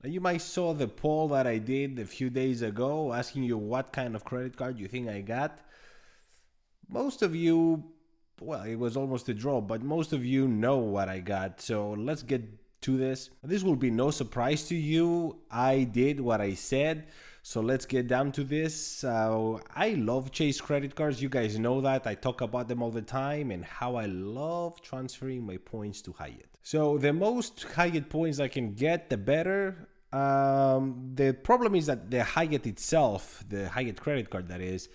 Now, you might saw the poll that I did a few days ago asking you what kind of credit card you think I got. Most of you, well, it was almost a draw, but most of you know what I got. So let's get to this. This will be no surprise to you. I did what I said. So let's get down to this. I love Chase credit cards. You guys know that. I talk about them all the time and how I love transferring my points to Hyatt. So the most Hyatt points I can get, the better. The problem is that the Hyatt itself, the Hyatt credit card that is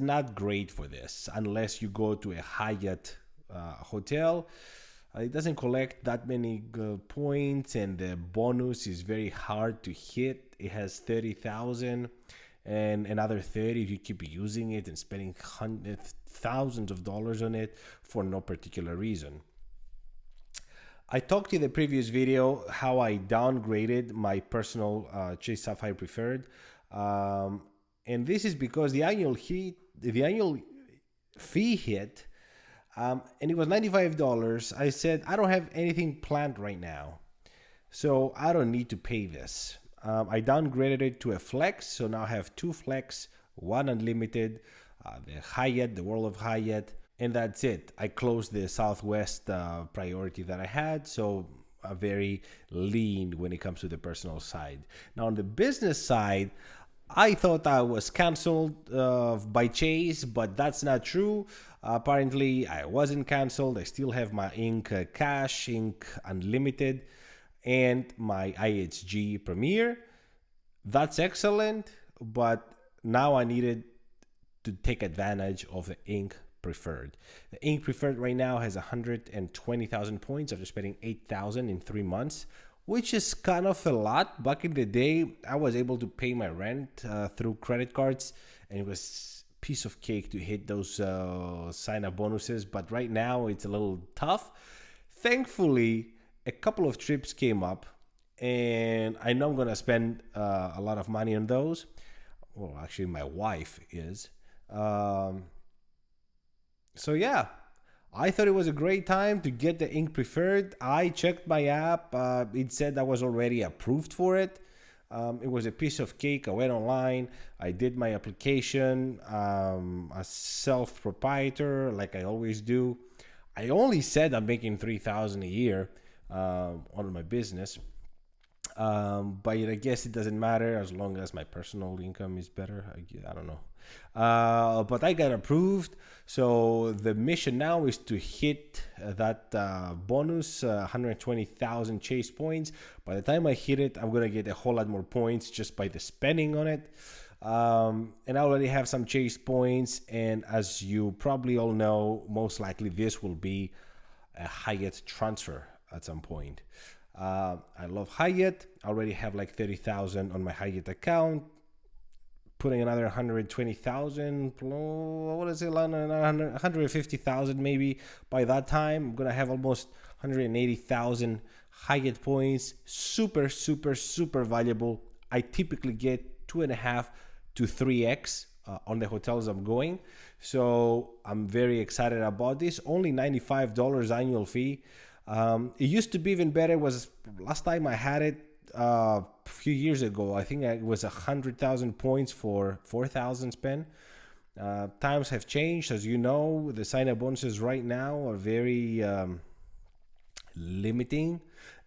not great for this unless you go to a Hyatt hotel. It doesn't collect that many points, and the bonus is very hard to hit. It has 30,000 and another 30 if you keep using it and spending thousands of dollars on it for no particular reason. I talked in the previous video how I downgraded my personal Chase Sapphire Preferred. And this is because the annual fee hit, and it was $95. I said, I don't have anything planned right now, so I don't need to pay this. I downgraded it to a flex, so now I have two flex, one unlimited, the Hyatt, the World of Hyatt, and that's it. I closed the Southwest priority that I had, so I'm very lean when it comes to the personal side. Now on the business side, I thought I was canceled by Chase, but that's not true. Apparently, I wasn't canceled. I still have my Ink Cash, Ink Unlimited, and my IHG Premier. That's excellent, but now I needed to take advantage of the Ink Preferred. The Ink Preferred right now has 120,000 points after spending 8,000 in 3 months, which is kind of a lot. Back in the day, I was able to pay my rent through credit cards, and it was a piece of cake to hit those sign-up bonuses. But right now, it's a little tough. Thankfully, a couple of trips came up, and I know I'm going to spend a lot of money on those. Well, actually, my wife is. So yeah, I thought it was a great time to get the Ink Preferred. I checked my app. It said I was already approved for it. It was a piece of cake. I went online. I did my application as self-proprietor, like I always do. I only said I'm making $3,000 a year on my business. But I guess it doesn't matter as long as my personal income is better. I don't know. But I got approved. So the mission now is to hit that bonus, 120,000 Chase points. By the time I hit it, I'm going to get a whole lot more points just by the spending on it. And I already have some Chase points. And as you probably all know, most likely this will be a Hyatt transfer at some point. I love Hyatt. I already have like 30,000 on my Hyatt account. Putting another 120,000, what is it, 150,000 maybe. By that time, I'm gonna have almost 180,000 Hyatt points. Super, super, super valuable. I typically get 2.5 to 3x on the hotels I'm going. So I'm very excited about this. Only $95 annual fee. It used to be even better. Was last time I had it a few years ago. I think it was 100,000 points for 4,000 spent. Times have changed, as you know. The sign-up bonuses right now are very limiting,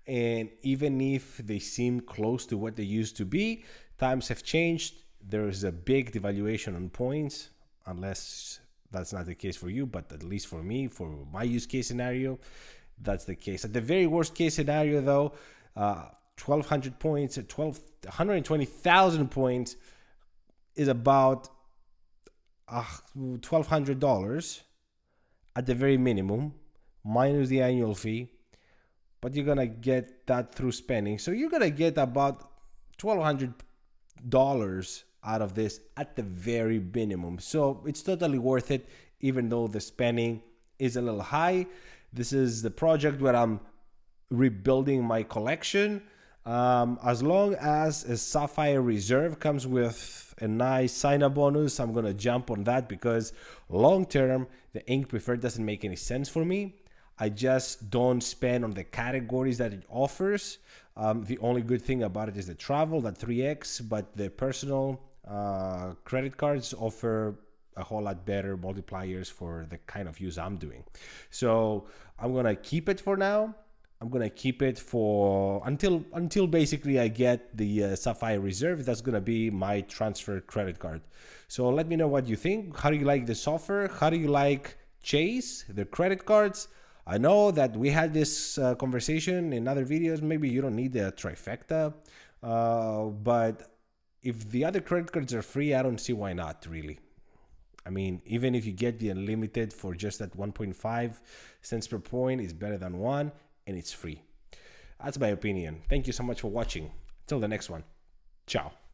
and even if they seem close to what they used to be, times have changed. There is a big devaluation on points, unless that's not the case for you, but at least for me, for my use case scenario, that's the case. At the very worst case scenario, though, 1,200 points, 120,000 points is about $1,200 at the very minimum, minus the annual fee. But you're gonna get that through spending, so you're gonna get about $1,200 out of this at the very minimum. So it's totally worth it, even though the spending is a little high. This is the project where I'm rebuilding my collection. As long as a Sapphire Reserve comes with a nice sign-up bonus, I'm gonna jump on that, because long term the Ink Preferred doesn't make any sense for me. I just don't spend on the categories that it offers. The only good thing about it is the travel, that 3x, but the personal credit cards offer a whole lot better multipliers for the kind of use I'm doing. So I'm gonna keep it for now. I'm gonna keep it for until basically I get the Sapphire Reserve. That's gonna be my transfer credit card. So let me know what you think. How do you like the software? How do you like Chase, the credit cards? I know that we had this conversation in other videos. Maybe you don't need the trifecta, but if the other credit cards are free, I don't see why not, really. I mean, even if you get the unlimited for just that 1.5 cents per point, it's better than one, and it's free. That's my opinion. Thank you so much for watching. Till the next one. Ciao.